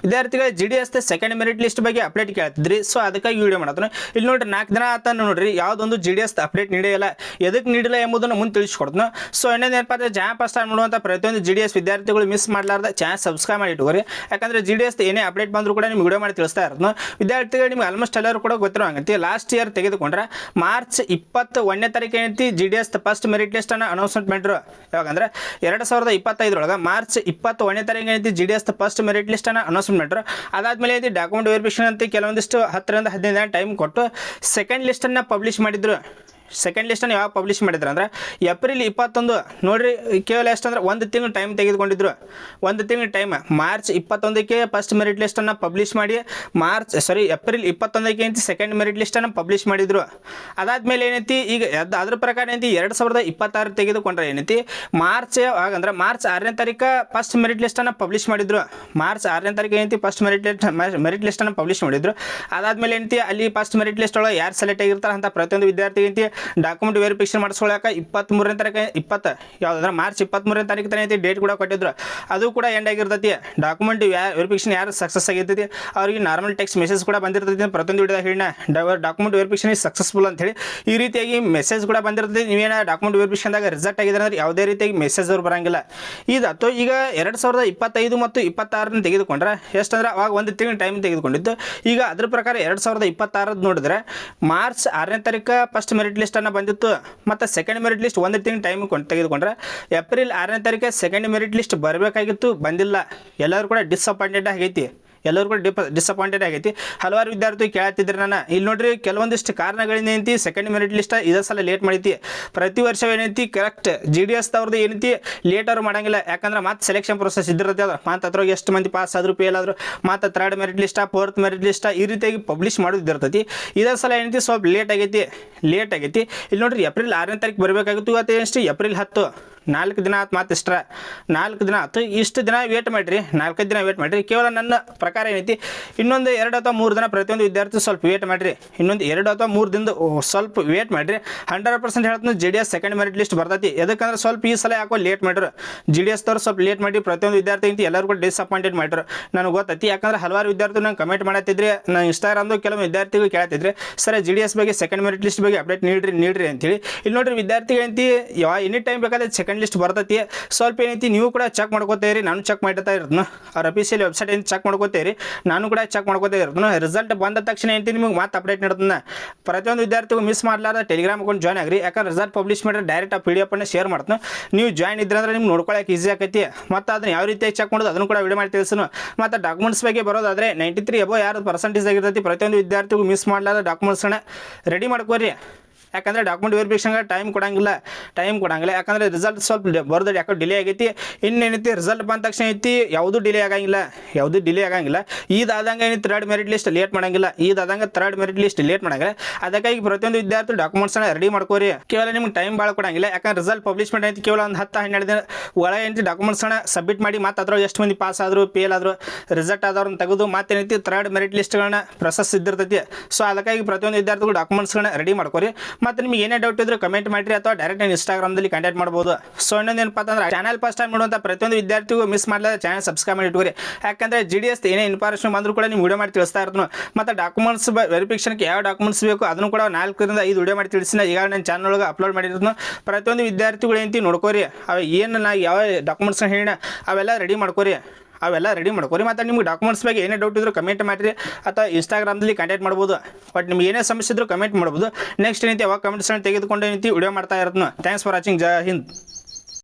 ವಿದ್ಯಾರ್ಥಿಗಳು GDS second merit list ಬಗ್ಗೆ update ಕೇಳ್ತಿದ್ರಿ. So ಅದಕ್ಕಾಗಿ ವಿಡಿಯೋ ಮಾಡತ್ತೀನಿ. ಇಲ್ಲಿ ನೋಡ್ರಿ 4 ದಿನ ಆತ ನೋಡ್ರಿ ಯಾವುದೊಂದು GDS ಅಪ್ಡೇಟ್ ನೀಡಿಲ್ಲ, ಎದಕ್ಕೆ ನೀಡಿಲ್ಲ ಎಂಬುದನ್ನು ಮುಂದೆ ತಿಳಿಸ್ಕೊಡ್ತೀನಿ. ಸೊ ಇನ್ನೊಂದು ಏನಪ್ಪ ಅಂದರೆ ಜಾಬ್ ಫಸ್ಟ್ ಟೈಮ್ ನೋಡುವಂಥ ಪ್ರತಿಯೊಂದು GDS ವಿದ್ಯಾರ್ಥಿಗಳು ಮಿಸ್ ಮಾಡಲಾರ್ದ ಚಾನಲ್ ಸಬ್ಸ್ಕ್ರೈಬ್ ಮಾಡಿ ಇಟ್ಕೋರಿ. ಯಾಕಂದರೆ GDS ಏನೇ ಅಪ್ಡೇಟ್ ಬಂದರೂ ಕೂಡ ನಿಮ್ಗೆ ವಿಡಿಯೋ ಮಾಡಿ ತಿಳಿಸ್ತಾ ಇರೋದು. ವಿದ್ಯಾರ್ಥಿಗಳು ನಿಮ್ಗೆ ಆಲ್ಮೋಸ್ಟ್ ಎಲ್ಲರೂ ಕೂಡ ಗೊತ್ತಿರೋ ಹಂಗಂತಿ ಲಾಸ್ಟ್ ಇಯರ್ ತೆಗೆದುಕೊಂಡ್ರೆ ಮಾರ್ಚ್ 21ನೇ ತಾರೀಕು ಏನೈತಿ GDS ಫಸ್ಟ್ ಮೆರಿಟ್ ಲಿಸ್ಟನ್ನು ಅನೌನ್ಸ್ಮೆಂಟ್ ಮಾಡಿದ್ರು. ಯಾವಾಗಂದ್ರೆ 2025 ಮಾರ್ಚ್ 21ನೇ ತಾರೀಕು ಏನೈತಿ GDS ಫಸ್ಟ್ ಮೆರಿಟ್ ಲಿಸ್ಟನ್ನು ಅನೌನ್ಸ್ ಮಾಡ್ರು. ಅದಾದ್ಮೇಲೆ ಡಾಕ್ಯುಮೆಂಟ್ ವೆರಿಫಿಕೇಶನ್ ಅಂತ ಕೆಲವೊಂದಿಷ್ಟು 10 ರಿಂದ 15 ದಿನ ಟೈಮ್ ಕೊಟ್ಟು ಸೆಕೆಂಡ್ ಲಿಸ್ಟನ್ನು ಪಬ್ಲಿಷ್ ಮಾಡಿದ್ರು. ಸೆಕೆಂಡ್ ಲಿಸ್ಟನ್ನು ಯಾವಾಗ ಪಬ್ಲಿಷ್ ಮಾಡಿದ್ರು ಅಂದ್ರೆ ಏಪ್ರಿಲ್ 21 ನೋಡ್ರಿ. ಕೇವಲ ಎಷ್ಟಂದ್ರೆ 1 ತಿಂಗಳು ಟೈಮ್ ತೆಗೆದುಕೊಂಡಿದ್ರು. 1 ತಿಂಗಳು ಟೈಮ್ ಮಾರ್ಚ್ 21ಕ್ಕೆ ಫಸ್ಟ್ ಮೆರಿಟ್ ಲಿಸ್ಟನ್ನು ಪಬ್ಲಿಷ್ ಮಾಡಿ ಏಪ್ರಿಲ್ 21ಕ್ಕೆ ಏನೈತಿ ಸೆಕೆಂಡ್ ಮೆರಿಟ್ ಲಿಸ್ಟನ್ನು ಪಬ್ಲಿಷ್ ಮಾಡಿದ್ರು. ಅದಾದ್ಮೇಲೆ ಏನೈತಿ ಈಗ ಅದ್ರ ಪ್ರಕಾರ ಏನೈತಿ 2026 ತೆಗೆದುಕೊಂಡ್ರೆ ಏನೈತಿ ಮಾರ್ಚ್ 6ನೇ ತಾರೀಕು ಫಸ್ಟ್ ಮೆರಿಟ್ ಲಿಸ್ಟನ್ನು ಪಬ್ಲಿಷ್ ಮಾಡಿದ್ರು. ಮಾರ್ಚ್ 6ನೇ ತಾರೀಕು ಏನೈತಿ ಫಸ್ಟ್ ಮೆರಿಟ್ ಲಿಸ್ಟನ್ನು ಪಬ್ಲಿಷ್ ಮಾಡಿದ್ರು. ಅದಾದ್ಮೇಲೆ ಏನೈತಿ ಅಲ್ಲಿ ಫಸ್ಟ್ ಮೆರಿಟ್ ಲಿಸ್ಟ್ ಒಳಗೆ ಯಾರು ಸೆಲೆಕ್ಟ್ ಆಗಿರ್ತಾರೆ ಅಂತ ಪ್ರತಿಯೊಂದು ವಿದ್ಯಾರ್ಥಿ ಏನೈತಿ ಡಾಕ್ಯುಮೆಂಟ್ ವೆರಿಫಿಕೇಶನ್ ಮಾಡಿಸ್ಕೊಳ್ಳೋಕೆ 23ನೇ ತಾರೀಕು ಯಾವುದಂದ್ರೆ ಮಾರ್ಚ್ 23ನೇ ತಾರೀಕು ತನಕ ಡೇಟ್ ಕೂಡ ಕೊಟ್ಟಿದ್ರು. ಅದು ಕೂಡ ಎಂಡ್ ಆಗಿರ್ತೈತಿ. ಡಾಕ್ಯುಮೆಂಟ್ ವೆರಿಫಿಕೇಶನ್ ಯಾರು ಸಕ್ಸಸ್ ಆಗಿರ್ತೈತಿ ಅವ್ರಿಗೆ ನಾರ್ಮಲ್ ಟೆಕ್ಸ್ಟ್ ಮೆಸೇಜ್ ಕೂಡ ಬಂದಿರ್ತೈತಿ. ಪ್ರತಿಯೊಂದು ವಿಡಿಯೋದಾಗ ಹೇಳಿನ ಡಾಕ್ಯುಮೆಂಟ್ ವೆರಿಫಿಕೇಶನ್ ಇಸ್ ಸಕ್ಸಸ್ಫುಲ್ ಅಂತ ಹೇಳಿ ಈ ರೀತಿಯಾಗಿ ಮೆಸೇಜ್ ಕೂಡ ಬಂದಿರ್ತೈತಿ. ನೀವೇನ ಡಾಕ್ಯುಮೆಂಟ್ ವೆರಿಫಿಕೇಶನ್ದಾಗ ರಿಸಲ್ಟ್ ಆಗಿದ್ರೆ ಅಂದ್ರೆ ಯಾವುದೇ ರೀತಿಯಾಗಿ ಮೆಸೇಜ್ ಅವ್ರು ಬರಂಗಿಲ್ಲ. ಇದಾಯ್ತು. ಈಗ 2025 ಮತ್ತು 26 ತೆಗೆದುಕೊಂಡ್ರೆ ಎಷ್ಟಂದ್ರೆ ಅವಾಗ 1 ತಿಂಗಳು ಟೈಮ್ ತೆಗೆದುಕೊಂಡಿದ್ದು. ಈಗ ಅದ್ರ ಪ್ರಕಾರ 2026 ನೋಡಿದ್ರೆ ಮಾರ್ಚ್ 6ನೇ ತಾರೀಕು ಫಸ್ಟ್ ಮೆರಿಟ್ ಲಿಸ್ಟನ್ನು ಬಂದಿತ್ತು. ಮತ್ತು ಸೆಕೆಂಡ್ ಮೆರಿಟ್ ಲಿಸ್ಟ್ 1 ತಿಂಗಳು ಟೈಮ್ ತೆಗೆದುಕೊಂಡ್ರೆ ಏಪ್ರಿಲ್ 6ನೇ ತಾರೀಕು ಸೆಕೆಂಡ್ ಮೆರಿಟ್ ಲಿಸ್ಟ್ ಬರಬೇಕಾಗಿತ್ತು, ಬಂದಿಲ್ಲ. ಎಲ್ಲರೂ ಕೂಡ ಡಿಸಪಾಯಿಂಟೆಡ್ ಆಗೈತಿ. ಎಲ್ಲರೂ ಕೂಡ ಡಿಸಪಾಯಿಂಟೆಡ್ ಆಗೈತಿ. ಹಲವಾರು ವಿದ್ಯಾರ್ಥಿ ಕೇಳ್ತಿದ್ರು ನಾನು. ಇಲ್ಲಿ ನೋಡ್ರಿ ಕೆಲವೊಂದಿಷ್ಟು ಕಾರಣಗಳಿಂದ ಏನೈತಿ ಸೆಕೆಂಡ್ ಮೆರಿಟ್ ಲಿಸ್ಟ್ ಇದೇ ಸಲ ಲೇಟ್ ಮಾಡೈತಿ. ಪ್ರತಿ ವರ್ಷ ಏನೈತಿ ಕರೆಕ್ಟ್ GDS ಅವ್ರದ್ದು ಏನೈತಿ ಲೇಟ್ ಅವ್ರು ಮಾಡಂಗಿಲ್ಲ. ಯಾಕಂದ್ರೆ ಮತ್ತೆ ಸೆಲೆಕ್ಷನ್ ಪ್ರೊಸೆಸ್ ಇದ್ದಿರುತ್ತೆ. ಅದು ಮತ್ತು ಅದ್ರಾಗ ಎಷ್ಟು ಮಂದಿ ಪಾಸ್ ಆದರೂ ಫೇಲ್ ಆದರು ಮತ್ತು 3rd merit list 4th merit list ಈ ರೀತಿಯಾಗಿ ಪಬ್ಲಿಷ್ ಮಾಡೋದಿರ್ತೈತಿ. ಇದೇ ಸಲ ಏನೈತಿ ಸ್ವಲ್ಪ ಲೇಟ್ ಆಗೈತಿ. ಇಲ್ಲಿ ನೋಡ್ರಿ ಏಪ್ರಿಲ್ 6ನೇ ತಾರೀಕು ಬರಬೇಕಾಗಿತ್ತು. ಇವತ್ತು ಎಷ್ಟು ಏಪ್ರಿಲ್ 10, 4 ದಿನ ಆಯ್ತು. ಮತ್ತು 4 ದಿನ ಆಯ್ತು. ಇಷ್ಟು ದಿನ ವೇಟ್ ಮಾಡಿರಿ, 4-5 ದಿನ ವೇಟ್ ಮಾಡಿರಿ. ಕೇವಲ ನನ್ನ ಪ್ರಕಾರ ಏನೈತಿ ಇನ್ನೊಂದು 2 ಅಥವಾ 3 ದಿನ ಪ್ರತಿಯೊಂದು ವಿದ್ಯಾರ್ಥಿ ಸ್ವಲ್ಪ ವೇಟ್ ಮಾಡಿರಿ. ಇನ್ನೊಂದು 2 ಅಥವಾ 3 ದಿನದ ಸ್ವಲ್ಪ ವೇಟ್ ಮಾಡಿರಿ. 100% ಹೇಳ್ತೀನಿ GDS ಸೆಕೆಂಡ್ ಮೆರಿಟ್ ಲಿಸ್ಟ್ ಬರ್ತೈತಿ. ಯಾಕಂದ್ರೆ ಸ್ವಲ್ಪ ಈ ಸಲ ಯಾಕೋ ಲೇಟ್ ಮಾಡಿರು GDS ಅವ್ರು ಸ್ವಲ್ಪ ಲೇಟ್ ಮಾಡಿ ಪ್ರತಿಯೊಂದು ವಿದ್ಯಾರ್ಥಿ ಐತಿ ಎಲ್ಲರೂ ಕೂಡ ಡಿಸಪಾಯಿಂಟೆಡ್ ಮಾಡಿರು. ನನಗೆ ಗೊತ್ತೈತಿ. ಯಾಕಂದ್ರೆ ಹಲವಾರು ವಿದ್ಯಾರ್ಥಿಗಳು ನಂಗೆ ಕಮೆಂಟ್ ಮಾಡತ್ತಿದ್ರೆ, ನಾನು ಇನ್ಸ್ಟಾಗ್ರಾಮ್ದು ಕೆಲವು ವಿದ್ಯಾರ್ಥಿಗಳು ಕೇಳ್ತಿದ್ರೆ ಸರ್ GDS ಬಗ್ಗೆ ಸೆಕೆಂಡ್ ಮೆರಿಟ್ ಲಿಸ್ಟ್ ಬಗ್ಗೆ ಅಪ್ಡೇಟ್ ನೀಡ್ರಿ ಅಂತೇಳಿ. ಇಲ್ಲಿ ನೋಡ್ರಿ ವಿದ್ಯಾರ್ಥಿಗಳು ಏನೈತಿ ಎನಿ ಟೈಮ್ ಬೇಕಾದ್ರೆ ಸೆಕೆಂಡ್ ಲಿಸ್ಟ್ ಬರ್ತೈತಿ. ಸ್ವಲ್ಪ ಏನೈತಿ ನೀವು ಕೂಡ ಚೆಕ್ ಮಾಡ್ಕೋತೀರಿ. ನಾನು ಚೆಕ್ ಮಾಡ್ತಾ ಇರೋದು ಅವ್ರ ಅಫಿಷಿಯಲ್ ವೆಬ್ಸೈಟ್ ಏನು ಚೆಕ್ ಮಾಡ್ಕೋತೀರಿ. ನಾನು ಕೂಡ ಚೆಕ್ ಮಾಡ್ಕೋತಾ ಇರೋದು. ರಿಸಲ್ಟ್ ಬಂದ ತಕ್ಷಣ ಏನೈತಿ ನಿಮಗೆ ಮತ್ತೆ ಅಪ್ಡೇಟ್ ನೀಡ್ತಾನೆ. ಪ್ರತಿಯೊಂದು ವಿದ್ಯಾರ್ಥಿಗಳು ಮಿಸ್ ಮಾಡಲಾರ್ದ ಟೆಲಿಗ್ರಾಮ್ ಅಕೌಂಟ್ ಜಾಯ್ನ್ ಆಗ್ರಿ. ಯಾಕಂದ್ರೆ ರಿಸಲ್ಟ್ ಪಬ್ಲಿಷ್ ಮಾಡಿದ್ರೆ ಡೈರೆಕ್ಟ್ ಆ PDF ಅನ್ನು ಶೇರ್ ಮಾಡ್ತಾನೆ. ನೀವು ಜಾಯ್ನ್ ಇದ್ರೆ ಅಂದ್ರೆ ನಿಮ್ಗೆ ನೋಡ್ಕೊಳ್ಳೋಕೆ ಈಸಿ ಆಕೈತಿ. ಮತ್ತು ಅದನ್ನು ಯಾವ ರೀತಿಯಾಗಿ ಚೆಕ್ ಮಾಡೋದು ಅದನ್ನು ಕೂಡ ವಿಡಿಯೋ ಮಾಡಿ ತಿಳಿಸೋಣ. ಮತ್ತು ಡಾಕ್ಯುಮೆಂಟ್ಸ್ ಬಗ್ಗೆ ಬರೋದಾದರೆ 93 ಅಬೋ ಯಾರು ಪರ್ಸೆಂಟೇಜ್ ಆಗಿರ್ತೈತಿ ಪ್ರತಿಯೊಂದು ವಿದ್ಯಾರ್ಥಿಗಳು ಮಿಸ್ ಮಾಡಲಾರ್ದ ಡಾಕ್ಯುಮೆಂಟ್ಸ್ನ ರೆಡಿ ಮಾಡ್ಕೋರಿ. ಯಾಕಂದರೆ ಡಾಕ್ಯುಮೆಂಟ್ ವೆರಿಫಿಕೇಷನ್ಗೆ ಟೈಮ್ ಕೊಡಂಗಿಲ್ಲ. ಯಾಕಂದರೆ ರಿಸಲ್ಟ್ ಸ್ವಲ್ಪ ಬರೋದು ಯಾಕೋ ಡಿಲೇ ಆಗೈತಿ. ಇನ್ನೇನೈತಿ ರಿಸಲ್ಟ್ ಬಂದ ತಕ್ಷಣ ಐತಿ ಯಾವುದೂ ಡಿಲೇ ಆಗಂಗಿಲ್ಲ. ಇದಾದಂಗೆ ಏನೈತಿ 3rd ಮೆರಿಟ್ ಲಿಸ್ಟ್ ಲೇಟ್ ಮಾಡಂಗಿಲ್ಲ. 3rd ಮೆರಿಟ್ ಲಿಸ್ಟ್ ಲೇಟ್ ಮಾಡಂಗಿಲ್ಲ. ಅದಕ್ಕಾಗಿ ಪ್ರತಿಯೊಂದು ವಿದ್ಯಾರ್ಥಿ ಡಾಕ್ಯುಮೆಂಟ್ಸ್ನ ರೆಡಿ ಮಾಡ್ಕೋರಿ. ಕೇವಲ ನಿಮ್ಗೆ ಟೈಮ್ ಭಾಳ ಕೊಡಂಗಿಲ್ಲ. ಯಾಕಂದ್ರೆ ರಿಸಲ್ಟ್ ಪಬ್ಲಿಷ್ ಮಾಡಿ ಐತಿ ಕೇವಲ ಒಂದು 10-12 ದಿನ ಒಳಗೆ ಏನೈತಿ ಡಾಕ್ಯುಮೆಂಟ್ಸ್ನ ಸಬ್ಮಿಟ್ ಮಾಡಿ ಮತ್ತು ಅದ್ರಾಗ ಎಷ್ಟು ಮಂದಿ ಪಾಸ್ ಆದರು ಫೇಲ್ ಆದರು ರಿಸಲ್ಟ್ ಆದವ್ರನ್ನ ತೆಗೆದು ಮತ್ತೇನೈತಿ 3rd ಮೆರಿಟ್ ಲಿಸ್ಟ್ಗಳನ್ನ ಪ್ರೊಸೆಸ್ ಇದ್ದಿರ್ತೈತಿ. ಸೊ ಅದಕ್ಕಾಗಿ ಪ್ರತಿಯೊಂದು ವಿದ್ಯಾರ್ಥಿಗಳು ಡಾಕ್ಯುಮೆಂಟ್ಸ್ಗಳನ್ನ ರೆಡಿ ಮಾಡ್ಕೋರಿ. ಮತ್ತು ನಿಮಗೆ ಏನೇ ಡೌಟ್ ಇದ್ರೂ ಕಮೆಂಟ್ ಮಾಡಿರಿ ಅಥವಾ ಡೈರೆಕ್ಟ್ ಇನ್ಸ್ಟಾಗ್ರಾಮ್ದಲ್ಲಿ ಕಾಂಟ್ಯಾಕ್ಟ್ ಮಾಡ್ಬೋದು. ಸೊ ಇನ್ನೊಂದೇನಪ್ಪ ಅಂದ್ರೆ ಚಾನಲ್ ಫಸ್ಟ್ ಟೈಮ್ ನೋಡುವಂಥ ಪ್ರತಿಯೊಂದು ವಿದ್ಯಾರ್ಥಿಗೂ ಮಿಸ್ ಮಾಡಲಾದ ಚಾನಲ್ ಸಬ್ಸ್ಕ್ರೈಬ್ ಮಾಡಿ ಇಟ್ಕೋರಿ. ಯಾಕಂದರೆ GDS ಏನೇ ಇನ್ಫಾರ್ಮೇಷನ್ ಬಂದರೂ ಕೂಡ ನೀವು ವಿಡಿಯೋ ಮಾಡಿ ತಿಳಿಸ್ತಾ ಇರ್ತೀನಿ. ಮತ್ತು ಡಾಕ್ಯುಮೆಂಟ್ಸ್ ವೆರಿಫಿಕೇಷನ್ಗೆ ಯಾವ ಡಾಕ್ಯುಮೆಂಟ್ಸ್ ಬೇಕು ಅದನ್ನು ಕೂಡ 4 ರಿಂದ 5 ವಿಡಿಯೋ ಮಾಡಿ ತಿಳಿಸಿನ ಈಗ ನನ್ನ ಚಾನಲ್ ಒಳಗೆ ಅಪ್ಲೋಡ್ ಮಾಡಿರ್ತೀನಿ. ಪ್ರತಿಯೊಂದು ವಿದ್ಯಾರ್ಥಿಗಳು ಏನಂತ ನೋಡ್ಕೋರಿ. ಅವು ಏನು ನಾ ಯಾವ ಡಾಕ್ಯುಮೆಂಟ್ಸ್ನ ಹೇಳಿನ ಅವೆಲ್ಲ ರೆಡಿ ಮಾಡ್ಕೋರಿ. ಮತ್ತು ನಿಮ್ಗೆ ಡಾಕ್ಯುಮೆಂಟ್ಸ್ ಬಗ್ಗೆ ಏನೇ ಡೌಟ್ ಇದ್ರೂ ಕಮೆಂಟ್ ಮಾಡಿರಿ ಅಥವಾ ಇನ್ಸ್ಟಾಗ್ರಾಮ್ದಲ್ಲಿ ಕಾಂಟ್ಯಾಕ್ಟ್ ಮಾಡ್ಬೋದು. ಬಟ್ ನಿಮ್ಗೆ ಏನೇ ಸಮಸ್ಯೆ ಇದ್ರೂ ಕಮೆಂಟ್ ಮಾಡ್ಬೋದು. ನೆಕ್ಸ್ಟ್ ಏನೈತಿ ಅವಾಗ ಕಮೆಂಟ್ಸ್ನ ತೆಗೆದುಕೊಂಡು ಏನೈತಿ ವಿಡಿಯೋ ಮಾಡ್ತಾ ಇರ್ತೀನಿ. Thanks for watching. Jai Hind.